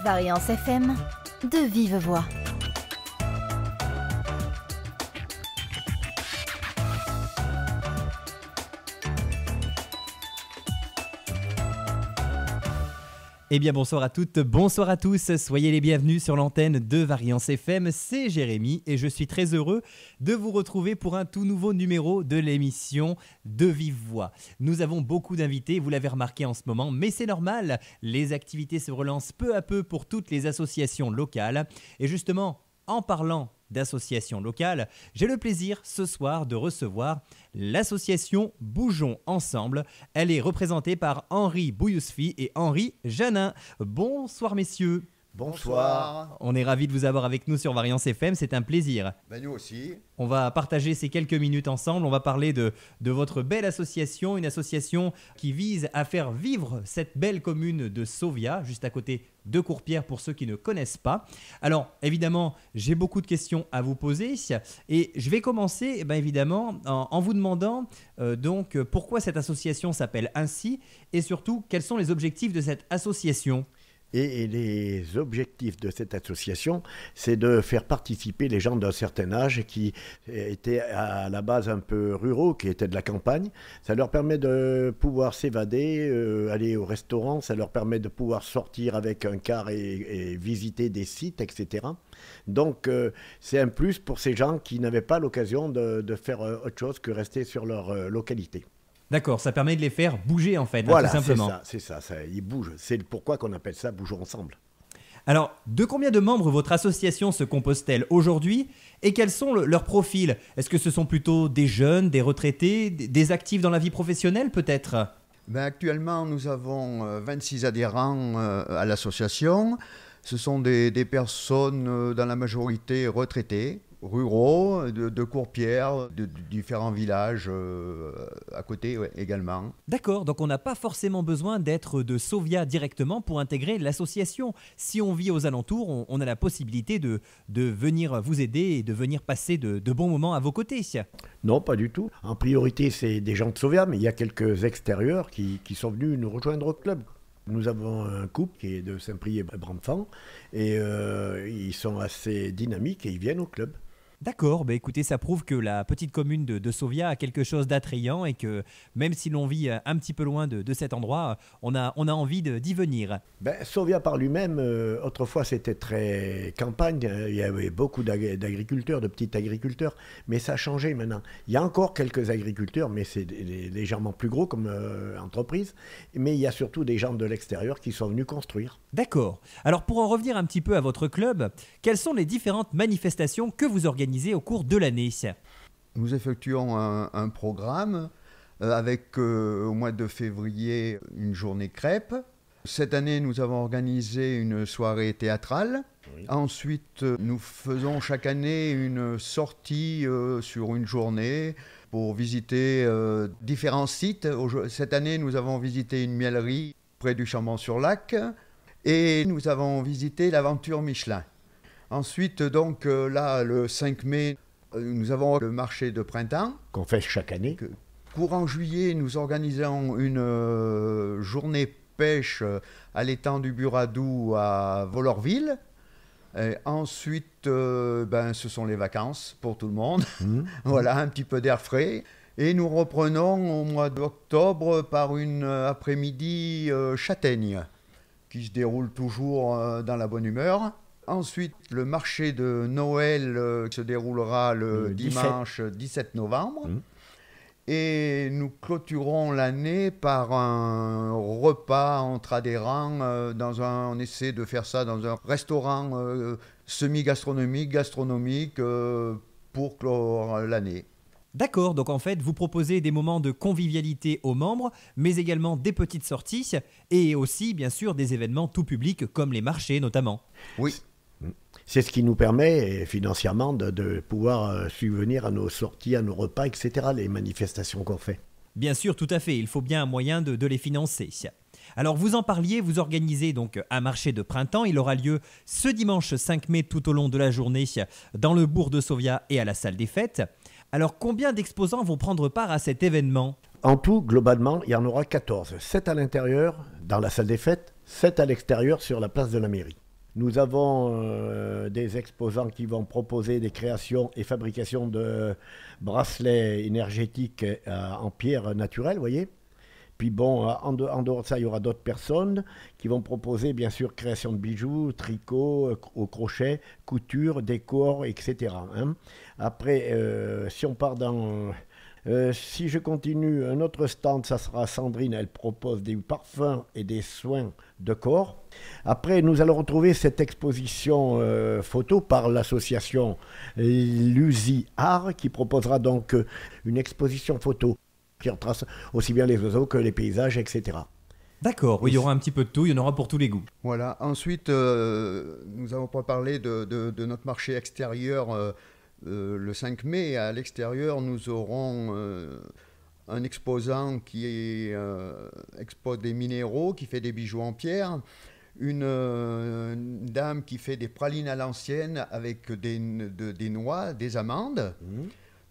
Variance FM, de vive voix. Eh bien bonsoir à toutes, bonsoir à tous, soyez les bienvenus sur l'antenne de Variance FM, c'est Jérémy et je suis très heureux de vous retrouver pour un tout nouveau numéro de l'émission De Vive Voix. Nous avons beaucoup d'invités, vous l'avez remarqué en ce moment, mais c'est normal, les activités se relancent peu à peu pour toutes les associations locales et justement, en parlant d'associations locales, j'ai le plaisir ce soir de recevoir l'association Bougeons Ensemble. Elle est représentée par Henri Bouyousfi et Henri Janin. Bonsoir messieurs. Bonsoir. On est ravis de vous avoir avec nous sur Variance FM, c'est un plaisir. Ben nous aussi. On va partager ces quelques minutes ensemble, on va parler de votre belle association, une association qui vise à faire vivre cette belle commune de Sauviat, juste à côté de Courpierre pour ceux qui ne connaissent pas. Alors évidemment, j'ai beaucoup de questions à vous poser et je vais commencer évidemment en vous demandant donc pourquoi cette association s'appelle ainsi et surtout quels sont les objectifs de cette association. Et les objectifs de cette association, c'est de faire participer les gens d'un certain âge qui étaient à la base un peu ruraux, qui étaient de la campagne. Ça leur permet de pouvoir s'évader, aller au restaurant, ça leur permet de pouvoir sortir avec un car et visiter des sites, etc. Donc c'est un plus pour ces gens qui n'avaient pas l'occasion de faire autre chose que rester sur leur localité. D'accord, ça permet de les faire bouger en fait, voilà, tout simplement. C'est ça, ils bougent. C'est pourquoi qu'on appelle ça Bougeons Ensemble. Alors, de combien de membres votre association se compose-t-elle aujourd'hui et quels sont leurs profils? Est-ce que ce sont plutôt des jeunes, des retraités, des actifs dans la vie professionnelle peut-être? Actuellement, nous avons 26 adhérents à l'association. Ce sont des personnes dans la majorité retraitées, ruraux, de Courpierre, de différents villages à côté également. D'accord, donc on n'a pas forcément besoin d'être de Sauviat directement pour intégrer l'association. Si on vit aux alentours, on a la possibilité de venir vous aider et de venir passer de bons moments à vos côtés. Non, pas du tout. En priorité, c'est des gens de Sauviat, mais il y a quelques extérieurs qui sont venus nous rejoindre au club. Nous avons un couple qui est de Saint-Priest-Bramfant et ils sont assez dynamiques et ils viennent au club. D'accord, écoutez, ça prouve que la petite commune de Sauviat a quelque chose d'attrayant et que même si l'on vit un petit peu loin de cet endroit, on a envie d'y venir. Sauviat par lui-même, autrefois c'était très campagne, il y avait beaucoup d'agriculteurs, de petits agriculteurs, mais ça a changé maintenant. Il y a encore quelques agriculteurs, mais c'est légèrement plus gros comme entreprise, mais il y a surtout des gens de l'extérieur qui sont venus construire. D'accord. Alors pour en revenir un petit peu à votre club, quelles sont les différentes manifestations que vous organisez au cours de l'année? Nous effectuons un programme avec au mois de février une journée crêpe. Cette année, nous avons organisé une soirée théâtrale. Oui. Ensuite, nous faisons chaque année une sortie sur une journée pour visiter différents sites. Cette année, nous avons visité une mielerie près du Chambon-sur-Lac et nous avons visité l'aventure Michelin. Ensuite, donc, là, le 5 mai, nous avons le marché de printemps. Qu'on fait chaque année. Courant juillet, nous organisons une journée pêche à l'étang du Buradou à Vollorville. Et ensuite, ce sont les vacances pour tout le monde. Voilà, un petit peu d'air frais. Et nous reprenons au mois d'octobre par une après-midi châtaigne qui se déroule toujours dans la bonne humeur. Ensuite, le marché de Noël se déroulera le dimanche 17 novembre. Et nous clôturons l'année par un repas entre adhérents. On essaie de faire ça dans un restaurant semi-gastronomique, pour clore l'année. D'accord, donc en fait, vous proposez des moments de convivialité aux membres, mais également des petites sorties et aussi, bien sûr, des événements tout publics comme les marchés notamment. Oui. C'est ce qui nous permet financièrement de pouvoir subvenir à nos sorties, à nos repas, etc., les manifestations qu'on fait. Bien sûr, tout à fait, il faut bien un moyen de les financer. Alors vous en parliez, vous organisez donc un marché de printemps, il aura lieu ce dimanche 5 mai tout au long de la journée dans le bourg de Sauviat et à la salle des fêtes. Alors combien d'exposants vont prendre part à cet événement? En tout, globalement, il y en aura 14. 7 à l'intérieur, dans la salle des fêtes, 7 à l'extérieur, sur la place de la mairie. Nous avons des exposants qui vont proposer des créations et fabrications de bracelets énergétiques en pierre naturelle, vous voyez. Puis bon, en dehors de ça, il y aura d'autres personnes qui vont proposer, bien sûr, création de bijoux, tricot, au crochet, couture, décor, etc. Hein. Après, si on part dans... si je continue, un autre stand, ça sera Sandrine, elle propose des parfums et des soins de corps. Après, nous allons retrouver cette exposition photo par l'association Luzi Art, qui proposera donc une exposition photo qui retrace aussi bien les oiseaux que les paysages, etc. D'accord, oui, il y aura un petit peu de tout, il y en aura pour tous les goûts. Voilà. Ensuite, nous avons pas parlé de notre marché extérieur. Le 5 mai, à l'extérieur, nous aurons un exposant qui expose des minéraux, qui fait des bijoux en pierre, une dame qui fait des pralines à l'ancienne avec des noix, des amandes.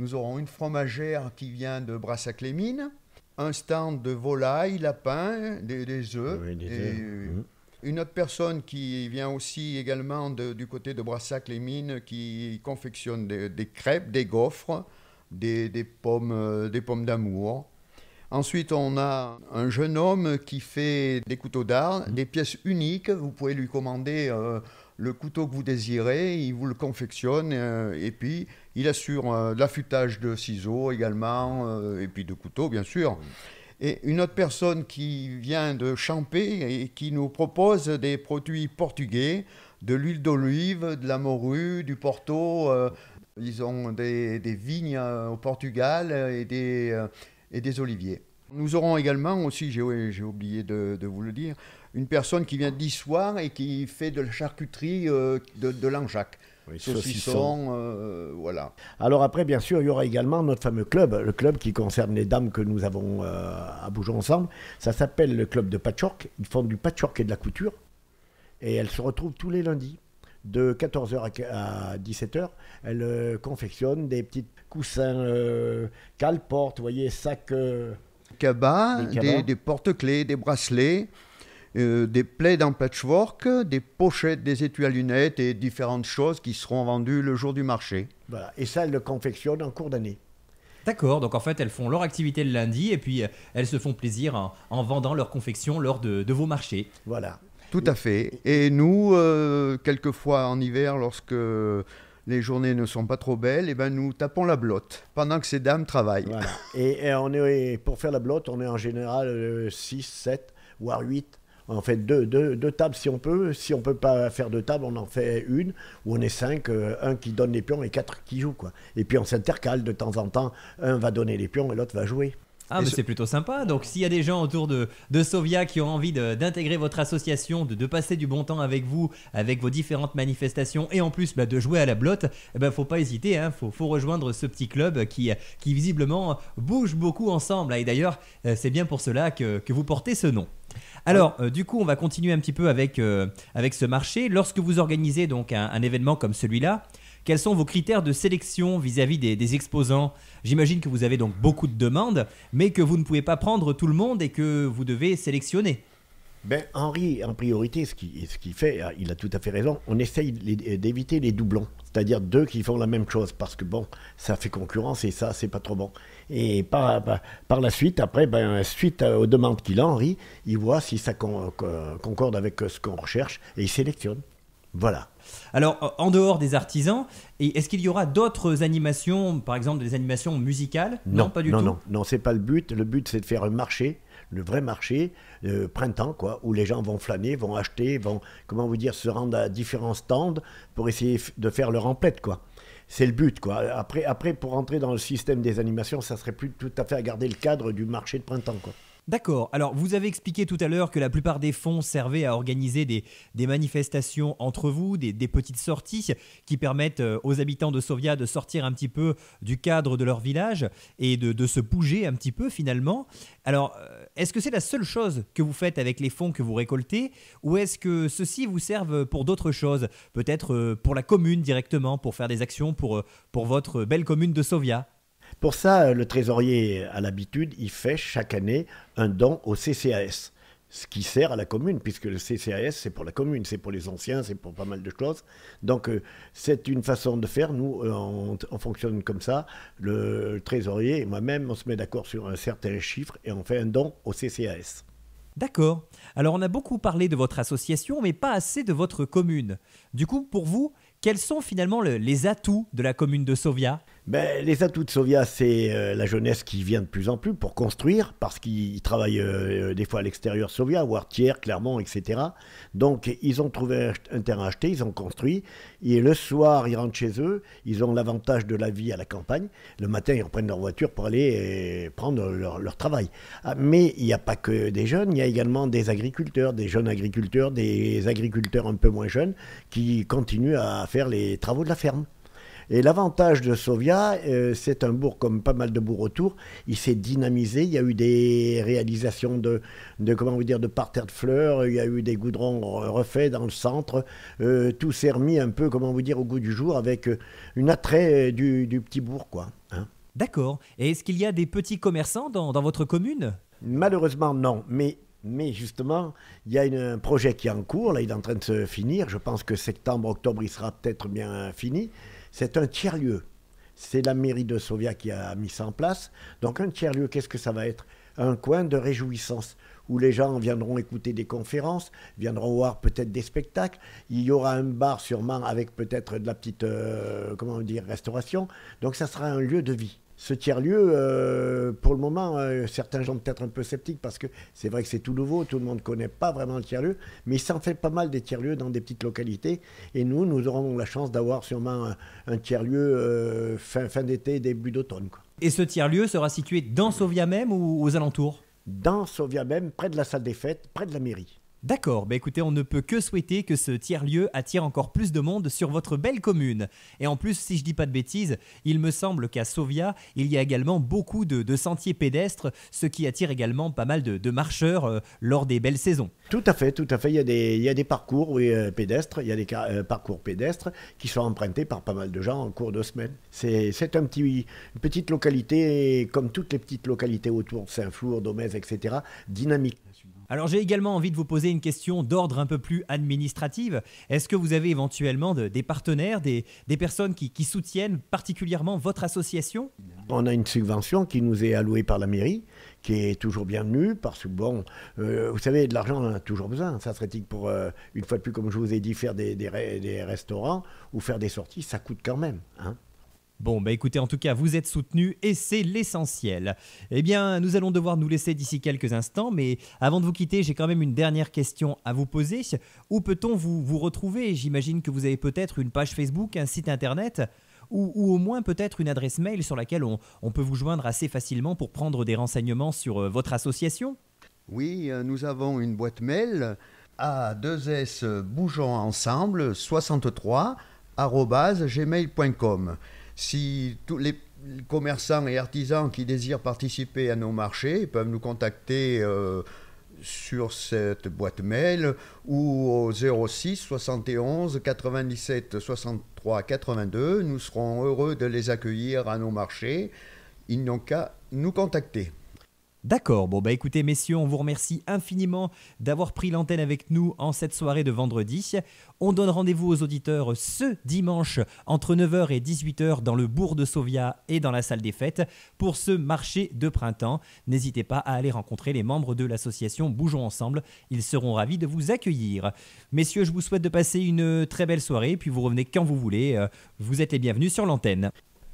Nous aurons une fromagère qui vient de Brassac-les-Mines, un stand de volailles, lapins, des œufs. Oui, des œufs. Une autre personne qui vient aussi également du côté de Brassac-les-Mines, qui confectionne des crêpes, des gaufres, des pommes d'amour. Ensuite, on a un jeune homme qui fait des couteaux d'art, des pièces uniques. Vous pouvez lui commander le couteau que vous désirez, il vous le confectionne et puis il assure l'affûtage de ciseaux également et puis de couteaux, bien sûr. Et une autre personne qui vient de Champé et qui nous propose des produits portugais, de l'huile d'olive, de la morue, du Porto. Ils ont des vignes au Portugal et des oliviers. Nous aurons également aussi, j'ai oublié de vous le dire, une personne qui vient d'Issoire et qui fait de la charcuterie de Langeac. Oui, saucisson, voilà. Alors après, bien sûr, il y aura également notre fameux club, le club qui concerne les dames que nous avons à Bougeons Ensemble. Ça s'appelle le club de patchwork. Ils font du patchwork et de la couture. Et elles se retrouvent tous les lundis, de 14h à 17h. Elles confectionnent des petits coussins cale-porte, vous voyez, sacs... cabas, des porte-clés, des bracelets... des plaids en patchwork, des pochettes, des étuis à lunettes et différentes choses qui seront vendues le jour du marché. Voilà. Et ça, elles le confectionnent en cours d'année. D'accord, donc en fait elles font leur activité le lundi et puis elles se font plaisir en vendant leur confection lors de vos marchés. Voilà. Tout à fait. Et nous, quelquefois en hiver, lorsque les journées ne sont pas trop belles, eh ben nous tapons la blotte pendant que ces dames travaillent. Voilà. Et on est, pour faire la blotte, on est en général 6, 7, voire 8. On fait deux tables si on peut. Si on ne peut pas faire 2 tables, on en fait une, où on est 5, un qui donne les pions et 4 qui jouent, quoi. Et puis on s'intercale de temps en temps. Un va donner les pions et l'autre va jouer. Ah, mais c'est plutôt sympa. Donc, s'il y a des gens autour de Sovia qui ont envie d'intégrer votre association, de passer du bon temps avec vous, avec vos différentes manifestations et en plus de jouer à la blotte, faut pas hésiter. Hein, faut rejoindre ce petit club qui visiblement bouge beaucoup ensemble. Et d'ailleurs, c'est bien pour cela que vous portez ce nom. Alors, du coup, on va continuer un petit peu avec ce marché. Lorsque vous organisez donc un événement comme celui-là, quels sont vos critères de sélection vis-à-vis des exposants ? J'imagine que vous avez donc beaucoup de demandes, mais que vous ne pouvez pas prendre tout le monde et que vous devez sélectionner. Ben, Henri, en priorité, ce qu'il fait, il a tout à fait raison, on essaye d'éviter les doublons. C'est-à-dire 2 qui font la même chose, parce que bon, ça fait concurrence et ça, c'est pas trop bon. Et par la suite, après, suite aux demandes qu'il a, Henri, il voit si ça concorde avec ce qu'on recherche et il sélectionne. Voilà. Alors, en dehors des artisans, est-ce qu'il y aura d'autres animations, par exemple des animations musicales ? Non, pas du tout. Non, c'est pas le but. Le but, c'est de faire un marché, le vrai marché, printemps, quoi, où les gens vont flâner, vont acheter, vont, se rendre à différents stands pour essayer de faire leur emplette, quoi. C'est le but, quoi. Après, pour rentrer dans le système des animations, ça serait plus tout à fait à garder le cadre du marché de printemps, quoi. D'accord. Alors, vous avez expliqué tout à l'heure que la plupart des fonds servaient à organiser des manifestations entre vous, des petites sorties qui permettent aux habitants de Sovia de sortir un petit peu du cadre de leur village et de se bouger un petit peu finalement. Alors, est-ce que c'est la seule chose que vous faites avec les fonds que vous récoltez ou est-ce que ceux-ci vous servent pour d'autres choses ? Peut-être pour la commune directement, pour faire des actions pour votre belle commune de Sovia ? Pour ça, le trésorier, à l'habitude, il fait chaque année un don au CCAS, ce qui sert à la commune, puisque le CCAS, c'est pour la commune, c'est pour les anciens, c'est pour pas mal de choses. Donc, c'est une façon de faire. Nous, on fonctionne comme ça. Le trésorier et moi-même, on se met d'accord sur un certain chiffre et on fait un don au CCAS. D'accord. Alors on a beaucoup parlé de votre association, mais pas assez de votre commune. Du coup, pour vous, quels sont finalement les atouts de la commune de Sauviat ? Les atouts de Sauviat, c'est la jeunesse qui vient de plus en plus pour construire, parce qu'ils travaillent des fois à l'extérieur de Sauviat, ou Artières, Clermont, etc. Donc, ils ont trouvé un terrain acheté, ils ont construit, et le soir, ils rentrent chez eux, ils ont l'avantage de la vie à la campagne. Le matin, ils reprennent leur voiture pour aller prendre leur travail. Mais il n'y a pas que des jeunes, il y a également des agriculteurs, des jeunes agriculteurs, des agriculteurs un peu moins jeunes, qui continuent à faire les travaux de la ferme. Et l'avantage de Sauviat, c'est un bourg comme pas mal de bourgs autour. Il s'est dynamisé. Il y a eu des réalisations de parterres de fleurs. Il y a eu des goudrons refaits dans le centre. Tout s'est remis un peu, au goût du jour avec une attrait du petit bourg, quoi. Hein. D'accord. Et est-ce qu'il y a des petits commerçants dans votre commune ? Malheureusement, non. Mais justement, il y a un projet qui est en cours. Là, il est en train de se finir. Je pense que septembre, octobre, il sera peut-être bien fini. C'est un tiers-lieu. C'est la mairie de Sauviat qui a mis ça en place. Donc un tiers-lieu, qu'est-ce que ça va être ? Un coin de réjouissance où les gens viendront écouter des conférences, viendront voir peut-être des spectacles. Il y aura un bar sûrement avec peut-être de la petite restauration. Donc ça sera un lieu de vie. Ce tiers-lieu, pour le moment, certains gens peut-être un peu sceptiques parce que c'est vrai que c'est tout nouveau, tout le monde ne connaît pas vraiment le tiers-lieu, mais il s'en fait pas mal des tiers-lieux dans des petites localités. Et nous aurons la chance d'avoir sûrement un tiers-lieu fin d'été, début d'automne, quoi. Et ce tiers-lieu sera situé dans Sauviat même ou aux alentours ? Dans Sauviat même, près de la salle des fêtes, près de la mairie. D'accord, écoutez, on ne peut que souhaiter que ce tiers-lieu attire encore plus de monde sur votre belle commune. Et en plus, si je dis pas de bêtises, il me semble qu'à Sauviat, il y a également beaucoup de sentiers pédestres, ce qui attire également pas mal de marcheurs lors des belles saisons. Tout à fait. Il y a des parcours pédestres, il y a des parcours pédestres qui sont empruntés par pas mal de gens en cours de semaine. C'est une petite localité, comme toutes les petites localités autour de Saint-Flour, d'Omez, etc., dynamique. Alors j'ai également envie de vous poser une question d'ordre un peu plus administrative. Est-ce que vous avez éventuellement des partenaires, des personnes qui soutiennent particulièrement votre association ? On a une subvention qui nous est allouée par la mairie, qui est toujours bienvenue, parce que vous savez, de l'argent, on en a toujours besoin. Ça serait pour, une fois de plus, comme je vous ai dit, faire des restaurants ou faire des sorties, ça coûte quand même, hein. Bon, écoutez, en tout cas, vous êtes soutenus et c'est l'essentiel. Eh bien, nous allons devoir nous laisser d'ici quelques instants, mais avant de vous quitter, j'ai quand même une dernière question à vous poser. Où peut-on vous retrouver ? J'imagine que vous avez peut-être une page Facebook, un site internet, ou au moins peut-être une adresse mail sur laquelle on peut vous joindre assez facilement pour prendre des renseignements sur votre association ? Oui, nous avons une boîte mail à 2S bougeons ensemble 63@gmail.com. Si tous les commerçants et artisans qui désirent participer à nos marchés peuvent nous contacter sur cette boîte mail ou au 06 71 97 63 82. Nous serons heureux de les accueillir à nos marchés. Ils n'ont qu'à nous contacter. D'accord, écoutez messieurs, on vous remercie infiniment d'avoir pris l'antenne avec nous en cette soirée de vendredi. On donne rendez-vous aux auditeurs ce dimanche entre 9h et 18h dans le bourg de Sauviat et dans la salle des fêtes pour ce marché de printemps. N'hésitez pas à aller rencontrer les membres de l'association Bougeons Ensemble, ils seront ravis de vous accueillir. Messieurs, je vous souhaite de passer une très belle soirée, puis vous revenez quand vous voulez, vous êtes les bienvenus sur l'antenne.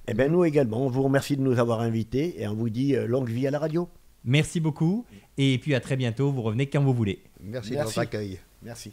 Eh bien nous également, on vous remercie de nous avoir invités et on vous dit longue vie à la radio. Merci beaucoup et puis à très bientôt, vous revenez quand vous voulez. Merci de votre accueil. Merci.